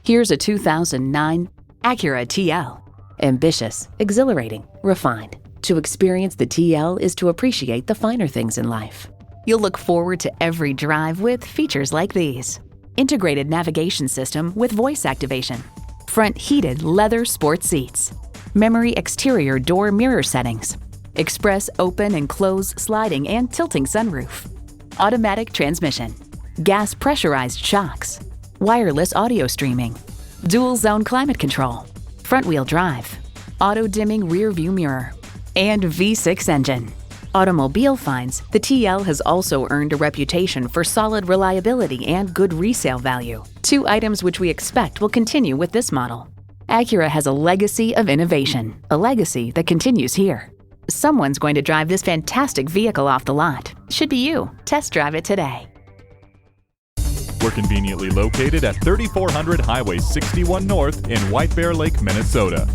Here's a 2009 Acura TL. Ambitious, exhilarating, refined. To experience the TL is to appreciate the finer things in life. You'll look forward to every drive with features like these: integrated navigation system with voice activation, front heated leather sport seats, memory exterior door mirror settings, express open and close sliding and tilting sunroof, automatic transmission, gas pressurized shocks, wireless audio streaming, dual zone climate control, front wheel drive, auto dimming rear view mirror, and V6 engine. Automobile finds the TL has also earned a reputation for solid reliability and good resale value, two items which we expect will continue with this model. Acura has a legacy of innovation, a legacy that continues here. Someone's going to drive this fantastic vehicle off the lot. Should be you. Test drive it today. We're conveniently located at 3400 Highway 61 North in White Bear Lake, Minnesota.